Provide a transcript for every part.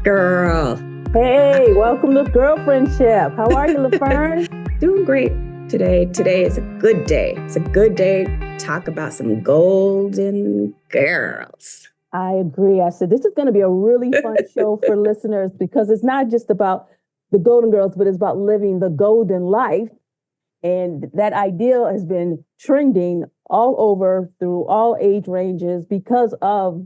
Girl, Hey, welcome to Girlfriendship. How are you, LaFern? doing great today. Today is a good day. It's a good day to talk about some golden girls. I agree. I said this is going to be a really fun show for listeners because it's not just about the Golden Girls, but it's about living the golden life. And that ideal has been trending all over through all age ranges because of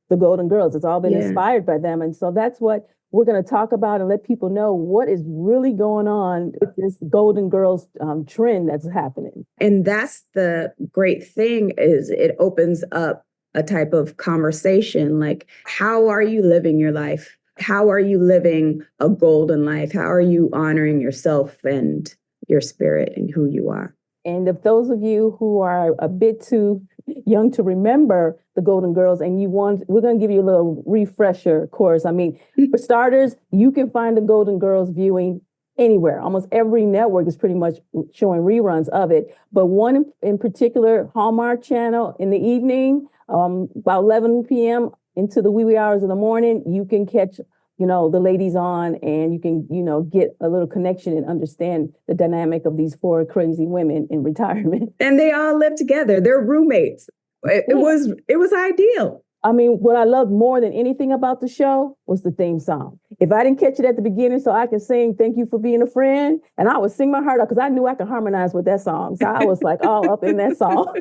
the Golden Girls. It's all been inspired by them. And so that's what we're going to talk about and let people know what is really going on with this Golden Girls trend that's happening. And that's the great thing is it opens up a type of conversation like, how are you living your life? How are you living a golden life? How are you honoring yourself and your spirit and who you are? And if those of you who are a bit too young to remember the Golden Girls and we're going to give you a little refresher course. I mean, for starters, you can find the Golden Girls viewing anywhere. Almost every network is pretty much showing reruns of it. But one in particular, Hallmark Channel in the evening, about 11 p.m. into the wee hours of the morning, you can catch the ladies on and you can, get a little connection and understand the dynamic of these four crazy women in retirement. And they all live together. They're roommates. It was ideal. I mean, what I loved more than anything about the show was the theme song. If I didn't catch it at the beginning so I could sing Thank You for Being a Friend, and I would sing my heart out because I knew I could harmonize with that song. So I was like all up in that song.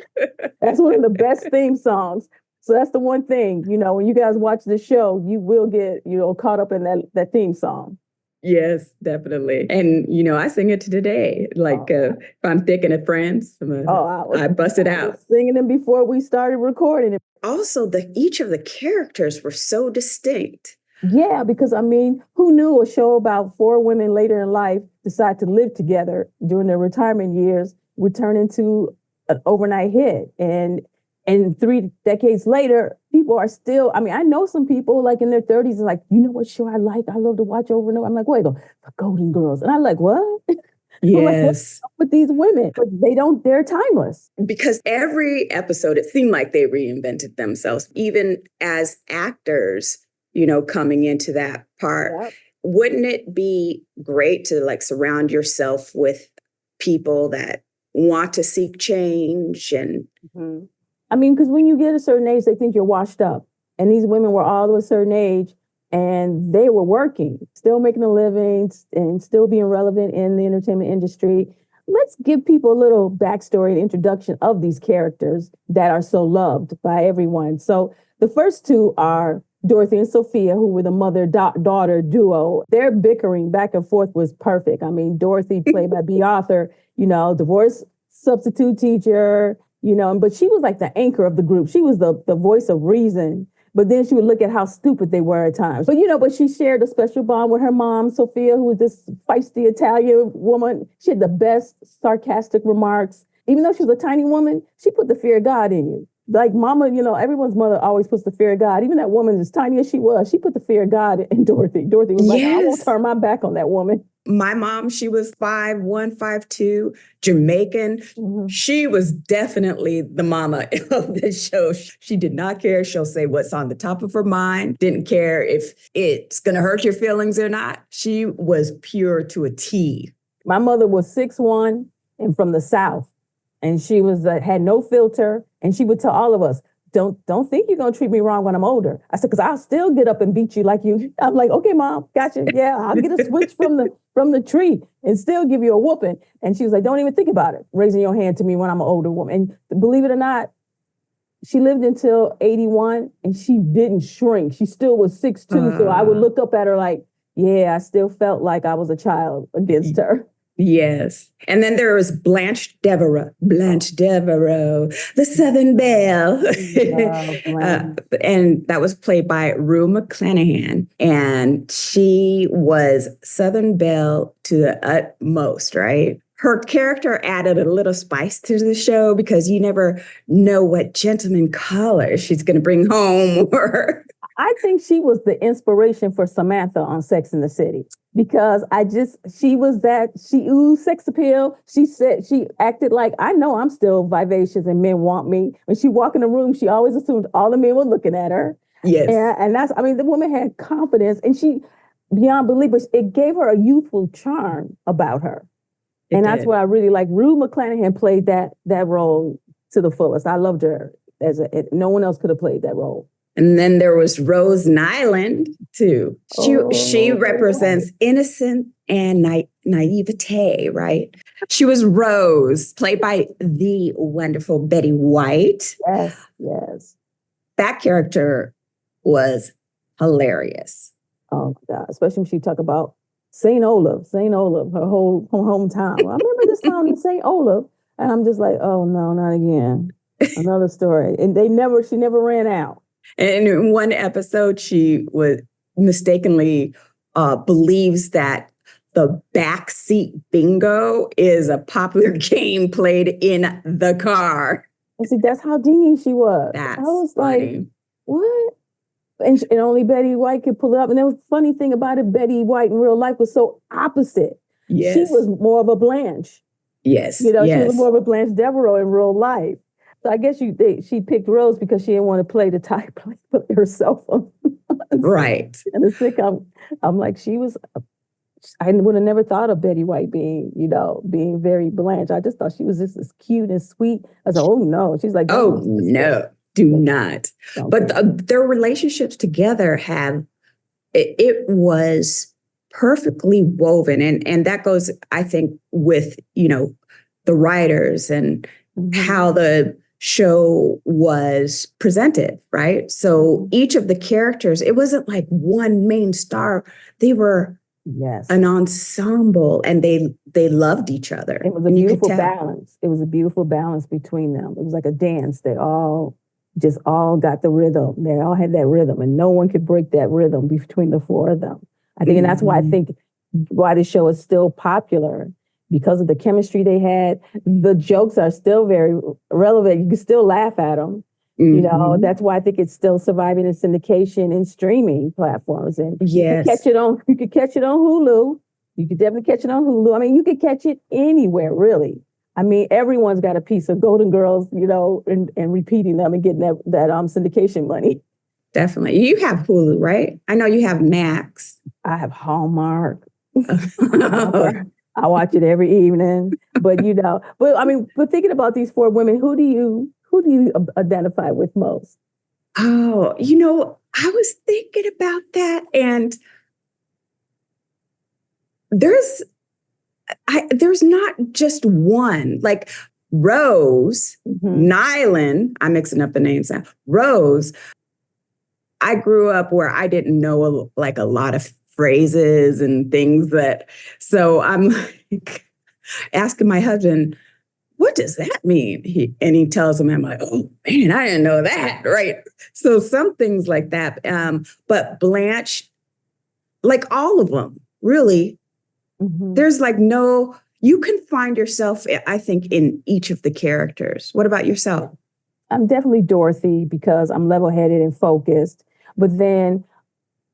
That's one of the best theme songs. So that's the one thing, when you guys watch this show, you will get, caught up in that theme song. Yes, definitely. And, I sing it to today. Like if I'm thinking of friends, I bust it out. Singing them before we started recording it. Also, each of the characters were so distinct. Yeah, because who knew a show about four women later in life decide to live together during their retirement years would turn into an overnight hit. And 3 decades later, people are still, I know some people like in their 30s and like, you know what show I like? I love to watch over and over. I'm like, wait, the Golden Girls. And I'm like, what? Yes. Like, what's up with these women? But they're timeless. Because every episode, it seemed like they reinvented themselves, even as actors, coming into that part. Yep. Wouldn't it be great to like surround yourself with people that want to seek change and... Mm-hmm. Because when you get a certain age, they think you're washed up. And these women were all of a certain age and they were working, still making a living and still being relevant in the entertainment industry. Let's give people a little backstory and introduction of these characters that are so loved by everyone. So the first two are Dorothy and Sophia, who were the mother-daughter duo. Their bickering back and forth was perfect. Dorothy, played by Bea Arthur, divorced substitute teacher, but she was like the anchor of the group. She was the voice of reason. But then she would look at how stupid they were at times. But she shared a special bond with her mom, Sophia, who was this feisty Italian woman. She had the best sarcastic remarks. Even though she was a tiny woman, she put the fear of God in you. Like mama, everyone's mother always puts the fear of God. Even that woman, as tiny as she was, she put the fear of God in Dorothy. Dorothy was like, I won't turn my back on that woman. My mom, she was 5'1", 5'2", Jamaican. Mm-hmm. She was definitely the mama of the show. She did not care. She'll say what's on the top of her mind. Didn't care if it's going to hurt your feelings or not. She was pure to a T. My mother was 6'1" and from the South. And she was had no filter. And she would tell all of us, don't think you're going to treat me wrong when I'm older. I said, because I'll still get up and beat you like you. I'm like, okay, Mom, gotcha. Yeah, I'll get a switch from the tree and still give you a whooping. And she was like, don't even think about it, raising your hand to me when I'm an older woman. And believe it or not, she lived until 81 and she didn't shrink. She still was 6'2". So I would look up at her like, yeah, I still felt like I was a child against her. Yes. And then there was Blanche Devereaux, the Southern Belle. And that was played by Rue McClanahan. And she was Southern Belle to the utmost, right? Her character added a little spice to the show because you never know what gentleman caller she's going to bring home. I think she was the inspiration for Samantha on Sex and the City because she oozed sex appeal. She acted like, I know I'm still vivacious and men want me. When she walked in the room, she always assumed all the men were looking at her. Yes. And that's, I mean, the woman had confidence and she, beyond belief, but it gave her a youthful charm about her. And that's what I really like. Rue McClanahan played that role to the fullest. I loved her no one else could have played that role. And then there was Rose Nyland too. She represents innocent and naivete, right? She was Rose, played by the wonderful Betty White. Yes. That character was hilarious. Oh my God, especially when she talked about St. Olaf, her hometown. I remember this town in St. Olaf, and I'm just like, oh no, not again. Another story. And she never ran out. And in one episode, she was mistakenly believes that the backseat bingo is a popular game played in the car. And see, that's how dingy she was. I was funny. Like, what? And only Betty White could pull it up. And there was a funny thing about it, Betty White in real life was so opposite. Yes. She was more of a Blanche. Yes. She was more of a Blanche Devereaux in real life. So I guess she picked Rose because she didn't want to play the type herself. Right. And the sitcom, I'm like, I would have never thought of Betty White being very Blanche. I just thought she was just as cute and sweet. I was like, oh no. She's like, oh no, do not. But their relationships together it was perfectly woven. And that goes, I think, with, the writers and how the show was presented, right? So each of the characters, it wasn't like one main star. They were an ensemble, and they loved each other. It was a beautiful balance. It was a beautiful balance between them. It was like a dance. They all got the rhythm. They all had that rhythm, and no one could break that rhythm between the four of them. I think, and that's why I think why the show is still popular, because of the chemistry they had. The jokes are still very relevant. You can still laugh at them. That's why I think it's still surviving in syndication and streaming platforms. And you can catch it on Hulu. You could definitely catch it on Hulu. I mean, you could catch it anywhere, really. I mean, everyone's got a piece of Golden Girls, and repeating them and getting that syndication money. Definitely. You have Hulu, right? I know you have Max. I have Hallmark. I watch it every evening, but but thinking about these four women, who do you identify with most? Oh, I was thinking about that, and there's not just one. Like Rose, Nyland, I'm mixing up the names now. Rose, I grew up where I didn't know a lot of phrases and things so I'm like asking my husband, what does that mean? He tells me, I'm like, oh man, I didn't know that. Right. So some things like that. But Blanche, like all of them, really, there's you can find yourself, I think, in each of the characters. What about yourself? I'm definitely Dorothy because I'm level-headed and focused. But then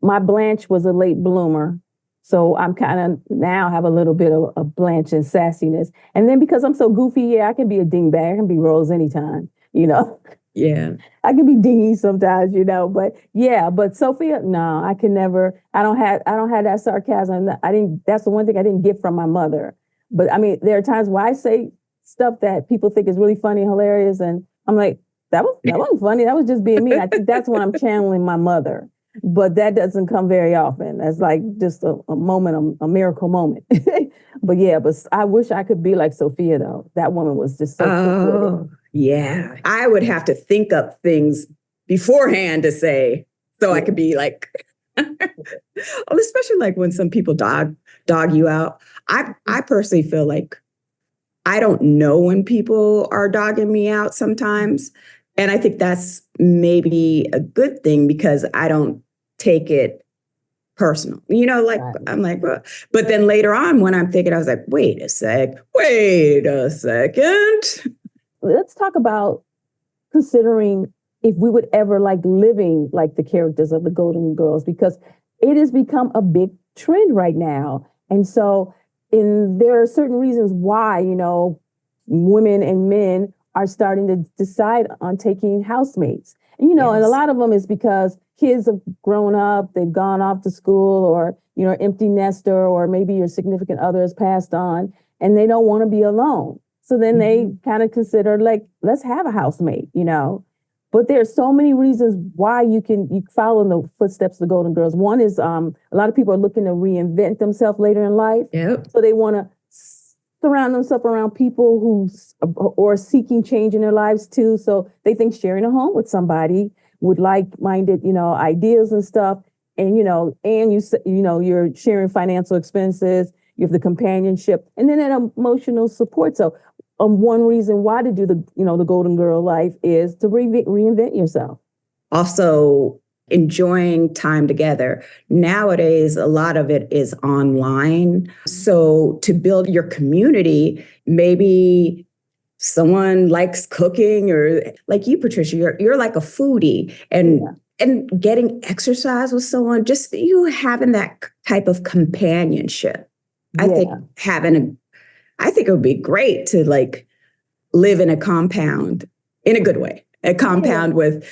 my Blanche was a late bloomer. So I'm kind of now have a little bit of a Blanche and sassiness. And then because I'm so goofy, I can be a dingbat. I can be Rose anytime, Yeah. I can be dingy sometimes, but Sophia, no, I can never. I don't have that sarcasm. That's the one thing I didn't get from my mother. But I mean, there are times where I say stuff that people think is really funny and hilarious. And I'm like, that wasn't funny. That was just being me. I think that's when I'm channeling my mother. But that doesn't come very often. That's like just a moment, a miracle moment. But I wish I could be like Sophia, though. That woman was just so cool. Yeah. I would have to think up things beforehand to say, so I could be like, especially like when some people dog you out. I personally feel like I don't know when people are dogging me out sometimes. And I think that's maybe a good thing because I don't take it personal. Right. I'm like, well. But then later on when I'm thinking, I was like, wait a second. Let's talk about considering if we would ever like living like the characters of the Golden Girls, because it has become a big trend right now. And so there are certain reasons why, women and men are starting to decide on taking housemates. And, and a lot of them is because kids have grown up, they've gone off to school, or, empty nester, or maybe your significant other has passed on and they don't want to be alone. So then they kind of consider like, let's have a housemate. But there's so many reasons why you follow in the footsteps of the Golden Girls. One is a lot of people are looking to reinvent themselves later in life. Yep. So they want to surround themselves around people who or seeking change in their lives too. So they think sharing a home with somebody with like-minded, ideas and stuff. And, and you're sharing financial expenses, you have the companionship, and then that emotional support. So one reason why to do the Golden Girl life is to reinvent yourself. Also, enjoying time together. Nowadays, a lot of it is online. So to build your community, maybe someone likes cooking, or like you, Patricia, you're like a foodie, and getting exercise with someone, just you having that type of companionship. I think it would be great to like live in a compound in a good way, a compound with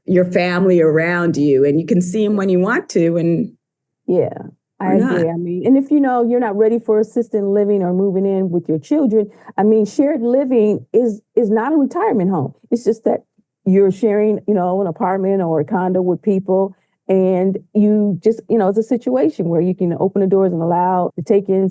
your family around you, and you can see them when you want to. And I agree. I mean, and if you're not ready for assisted living or moving in with your children, I mean, shared living is not a retirement home. It's just that you're sharing, an apartment or a condo with people, and you just, it's a situation where you can open the doors and allow to take in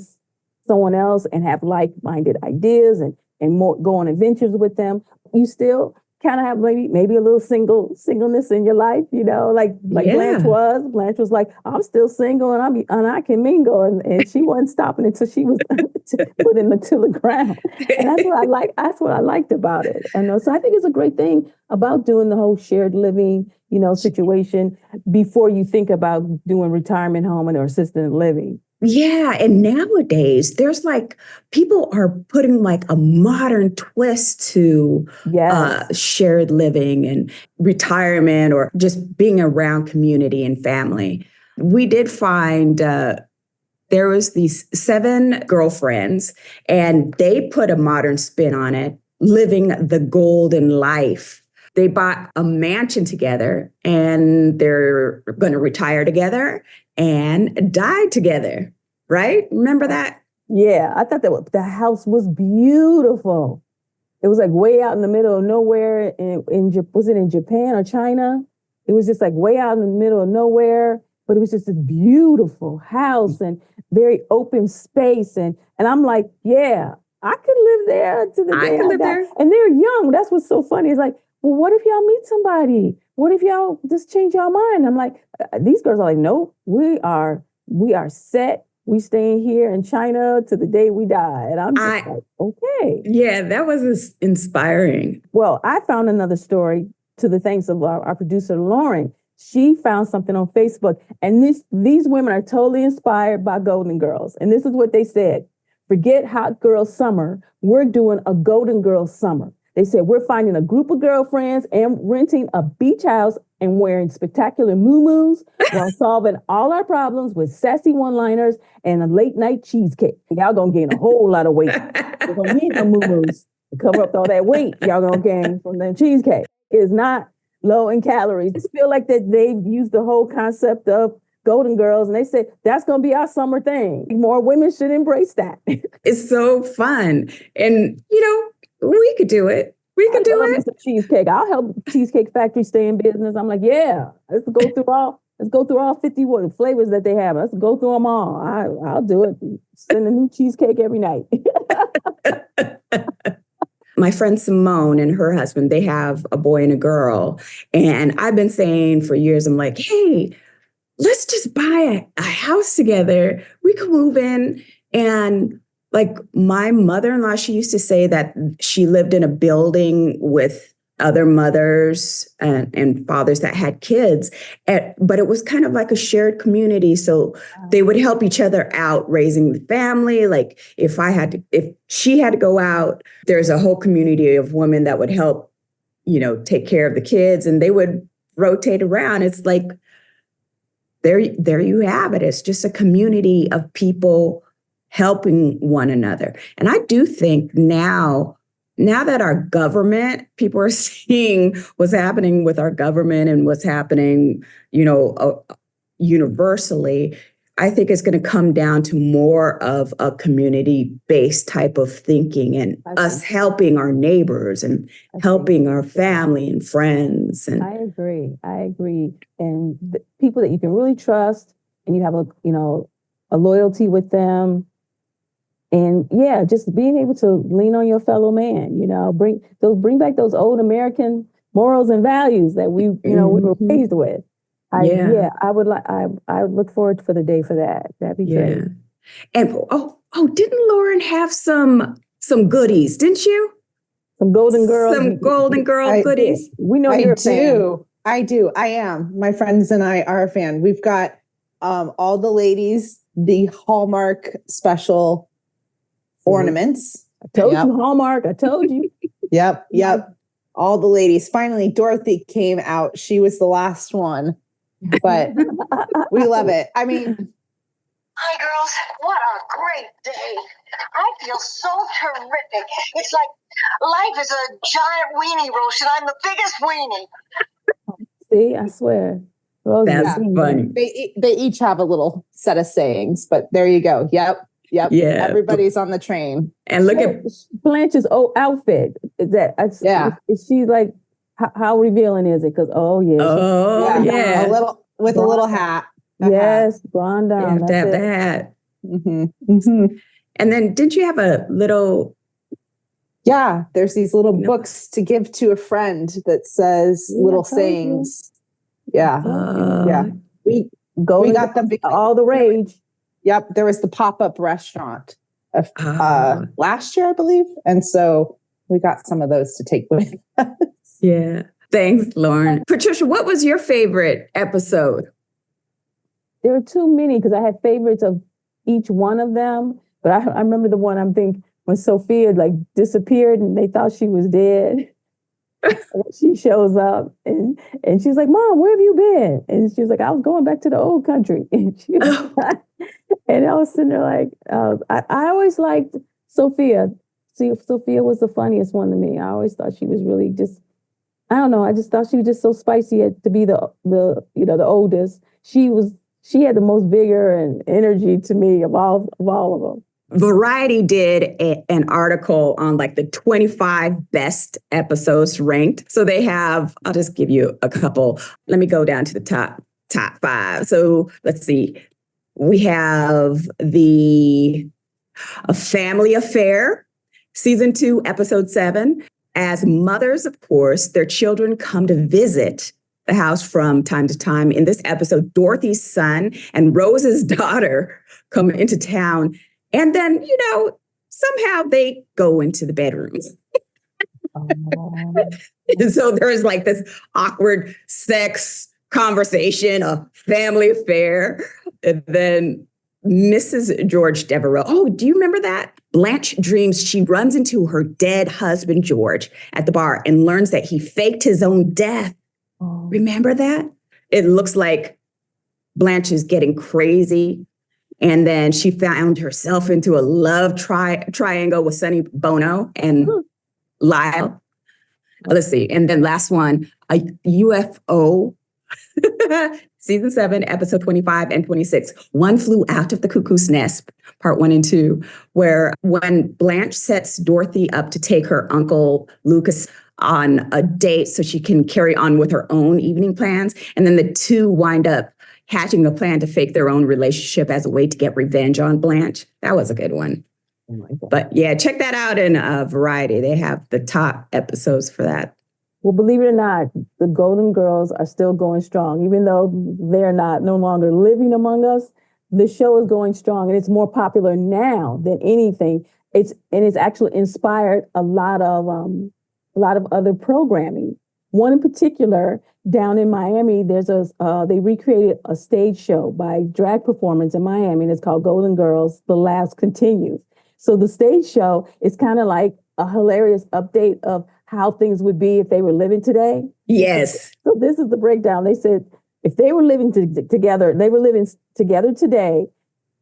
someone else and have like-minded ideas and more, go on adventures with them. You still kind of have maybe a little singleness in your life, like Blanche was. Blanche was like, I'm still single and I can mingle, and she wasn't stopping until she was putting it to the ground. And that's what I like. That's what I liked about it. And so I think it's a great thing about doing the whole shared living, situation before you think about doing retirement home or assisted living. Yeah. And nowadays there's like, people are putting like a modern twist to shared living and retirement, or just being around community and family. We did find there was these 7 girlfriends, and they put a modern spin on it, living the golden life. They bought a mansion together, and they're going to retire together and die together, right? Remember that? Yeah, I thought the house was beautiful. It was like way out in the middle of nowhere. Was it in Japan or China? It was just like way out in the middle of nowhere, but it was just a beautiful house and very open space. And I'm like, yeah, I could live there to the day I live die. there. And they're young. That's what's so funny. It's like, well, what if y'all meet somebody? What if y'all just change y'all mind? I'm like, these girls are like, no, we are set. We staying here in China to the day we die. And I'm just like, okay. Yeah, that was inspiring. Well, I found another story to the thanks of our producer, Lauren. She found something on Facebook, and these women are totally inspired by Golden Girls. And this is what they said: forget hot girl summer. We're doing a Golden Girl summer. They said, we're finding a group of girlfriends and renting a beach house and wearing spectacular muumuus while solving all our problems with sassy one-liners and a late night cheesecake. Y'all gonna gain a whole lot of weight. You're gonna need the muumuus to cover up all that weight y'all gonna gain from the cheesecake. It is not low in calories. I just feel like that they've used the whole concept of Golden Girls, and they said that's going to be our summer thing. More women should embrace that. It's so fun. And, we could do it. We could do it. Some cheesecake. I'll help Cheesecake Factory stay in business. I'm like, yeah, let's go through all 50 flavors that they have. Let's go through them all. I'll do it. Send a new cheesecake every night. My friend Simone and her husband, they have a boy and a girl. And I've been saying for years, I'm like, hey, let's just buy a house together. We could move in. And like my mother-in-law, she used to say that she lived in a building with other mothers and fathers that had kids, but it was kind of like a shared community. So they would help each other out raising the family. Like if she had to go out, there's a whole community of women that would help, take care of the kids, and they would rotate around. It's like, there you have it. It's just a community of people helping one another. And I do think now now that our government, people are seeing what's happening with our government and what's happening, universally, I think it's going to come down to more of a community-based type of thinking and us helping our neighbors and helping our family and friends. And I agree. And the people that you can really trust, and you have a loyalty with them. And yeah, just being able to lean on your fellow man, bring back those old American morals and values that we were raised with. I would look forward for the day for that. That'd be great. And didn't Lauren have some goodies? Didn't you? Some Golden Girls. Some Golden Girl goodies. We know you're a fan. I do. I am. My friends and I are a fan. We've got all the ladies, the Hallmark special ornaments. I told you, Hallmark. I told you. Yep. All the ladies. Finally, Dorothy came out. She was the last one. But we love it. I mean, hi girls, what a great day. I feel so terrific. It's like life is a giant weenie roast and I'm the biggest weenie. See, I swear. That's funny. They each have a little set of sayings, but there you go. Yep. Yeah. Everybody's on the train. And look at Blanche's outfit. Is she like, how revealing is it? Because a little hat. Yes, blonde down. You have to have the hat. Mm-hmm. And then didn't you have a little? Yeah, there's these little books to give to a friend that says little sayings. Yeah. We got them all the rage. Yep, there was the pop-up restaurant last year, I believe, and so we got some of those to take with us. Yeah. Thanks, Lauren. Patricia, what was your favorite episode? There were too many because I had favorites of each one of them. But I remember the one when Sophia disappeared and they thought she was dead. She shows up and she's like, "Mom, where have you been?" And she was like, "I was going back to the old country." And and I was sitting there like, I always liked Sophia. See, Sophia was the funniest one to me. I always thought she was really just. I don't know. I just thought she was just so spicy to be the oldest. She had the most vigor and energy to me of all of them. Variety did an article on the 25 best episodes ranked. So they have, I'll just give you a couple. Let me go down to the top 5. So let's see. We have A Family Affair, season 2, episode 7. As mothers, of course, their children come to visit the house from time to time. In this episode, Dorothy's son and Rose's daughter come into town. And then, somehow they go into the bedrooms. And so there is this awkward sex conversation, a family affair. And then Mrs. George Devereaux. Oh, do you remember that? Blanche dreams she runs into her dead husband, George, at the bar and learns that he faked his own death. Oh. Remember that? It looks like Blanche is getting crazy. And then she found herself into a love triangle with Sonny Bono and Lyle. Let's see. And then last one, a UFO. Season 7, episode 25 and 26. One Flew Out of the Cuckoo's Nest, part 1 and 2, where when Blanche sets Dorothy up to take her uncle Lucas on a date so she can carry on with her own evening plans. And then the two wind up hatching a plan to fake their own relationship as a way to get revenge on Blanche. That was a good one. Oh my God. But yeah, check that out in Variety. They have the top episodes for that. Well, believe it or not, the Golden Girls are still going strong. Even though they're no longer living among us, the show is going strong and it's more popular now than anything. It's actually inspired a lot of other programming. One in particular, down in Miami, they recreated a stage show by drag performance in Miami, and it's called Golden Girls, The Laughs Continues. So the stage show is kind of like a hilarious update of how things would be if they were living today. Yes. So this is the breakdown. They said if they were living together today,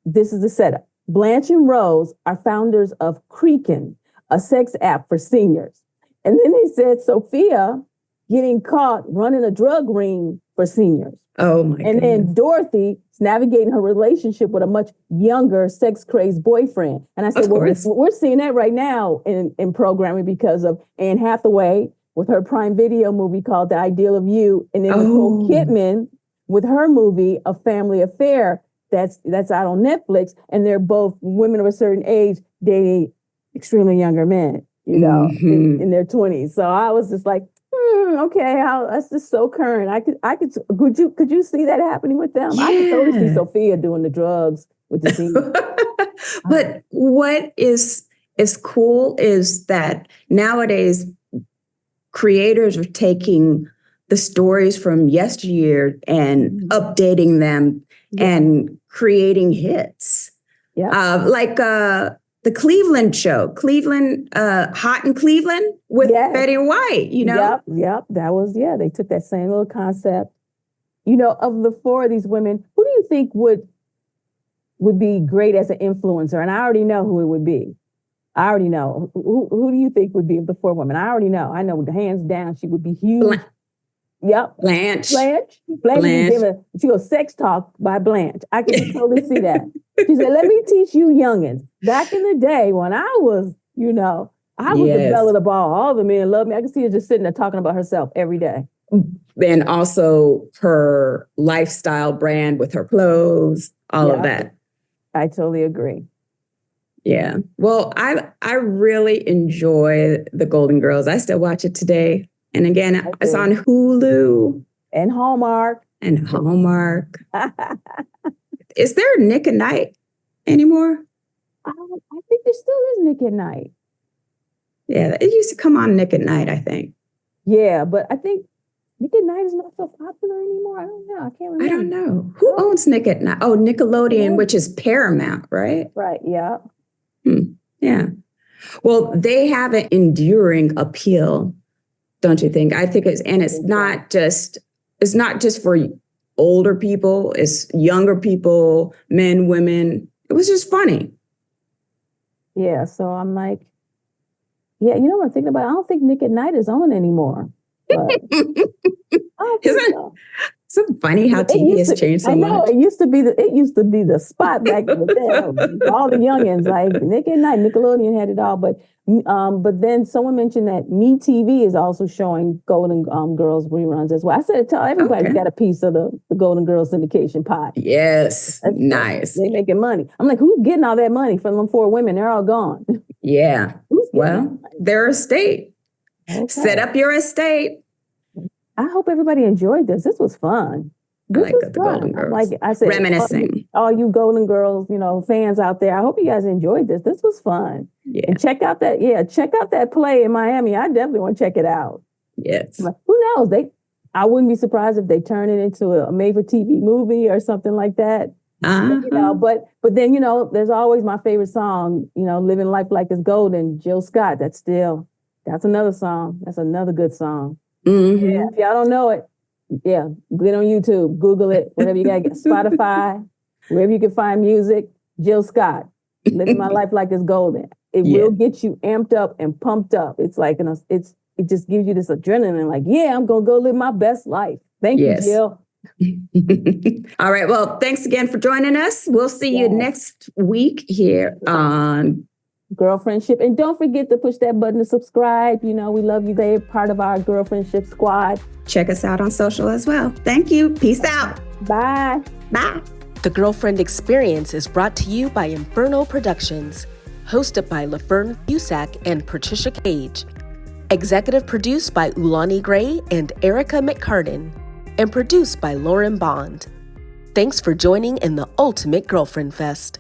this is the setup. Blanche and Rose are founders of Creakin', a sex app for seniors. And then they said Sophia getting caught running a drug ring for seniors. Oh my And then Dorothy is navigating her relationship with a much younger, sex-crazed boyfriend. And I said, Of well, course. we're seeing that right now in programming because of Anne Hathaway with her Prime Video movie called The Ideal of You. And then Nicole Kidman with her movie, A Family Affair, that's out on Netflix. And they're both women of a certain age dating extremely younger men, you know, in their 20s. So I was just like, okay, that's just so current. Could you see that happening with them? Yeah. I could totally see Sophia doing the drugs with the seniors. But what is cool is that nowadays creators are taking the stories from yesteryear and updating them and creating hits. Yeah. Like the Cleveland show, Hot in Cleveland with Betty White, you know? Yep. That was, they took that same little concept. You know, of the four of these women, who do you think would be great as an influencer? And I already know who it would be. I already know. Who do you think would be of the four women? I already know. I know hands down she would be huge. Blanche. She goes, Sex Talk by Blanche. I can totally see that. She said, let me teach you youngins. Back in the day when I was, I was the belle of the ball. All the men loved me. I can see her just sitting there talking about herself every day. And also her lifestyle brand with her clothes, all of that. I totally agree. Yeah. Well, I really enjoy The Golden Girls. I still watch it today. And again, it's on Hulu. And Hallmark. Is there Nick at Night anymore? I think there still is Nick at Night. Yeah, it used to come on Nick at Night, I think. Yeah, but I think Nick at Night is not so popular anymore. I don't know. I can't remember. I don't know. Who owns Nick at Night? Oh, Nickelodeon, which is Paramount, right? Right, yeah. Yeah. Well, they have an enduring appeal, don't you think? I think it's not just for older people, it's younger people, men, women. It was just funny. Yeah, so I'm like, what I'm thinking about? I don't think Nick at Night is on anymore. But Isn't funny how TV has changed so much? I know it used to be the spot back in the day. All the youngins like Nick at Night, Nickelodeon had it all. But then someone mentioned that MeTV is also showing Golden Girls reruns as well. I said, tell everybody got a piece of the Golden Girls syndication pie. Yes, nice. They making money. I'm like, who's getting all that money from them four women? They're all gone. Yeah. Well, their estate. Okay. Set up your estate. I hope everybody enjoyed this. This was fun. I like the Golden Girls. Like I said, reminiscing. All you Golden Girls, fans out there. I hope you guys enjoyed this. This was fun. Yeah. And check out that play in Miami. I definitely want to check it out. Yes. But who knows? I wouldn't be surprised if they turn it into a made-for-TV movie or something like that. But then there's always my favorite song. Living Life Like It's Golden. Jill Scott. That's another song. That's another good song. Mm-hmm. Yeah, if y'all don't know it, get on YouTube, Google it, whatever you got to get, Spotify, wherever you can find music. Jill Scott, Living My Life Like It's Golden. It will get you amped up and pumped up. It's like, it just gives you this adrenaline, like, I'm going to go live my best life. Thank you, Jill. All right. Well, thanks again for joining us. We'll see you next week here on Girlfriendship. And don't forget to push that button to subscribe. We love you. They're part of our Girlfriendship squad. Check us out on social as well. Thank you. Peace out. Bye. Bye. The Girlfriend Experience is brought to you by Inferno Productions, hosted by LaFern Busak and Patricia Cage. Executive produced by Ulani Gray and Erica McCartan, and produced by Lauren Bond. Thanks for joining in the Ultimate Girlfriend Fest.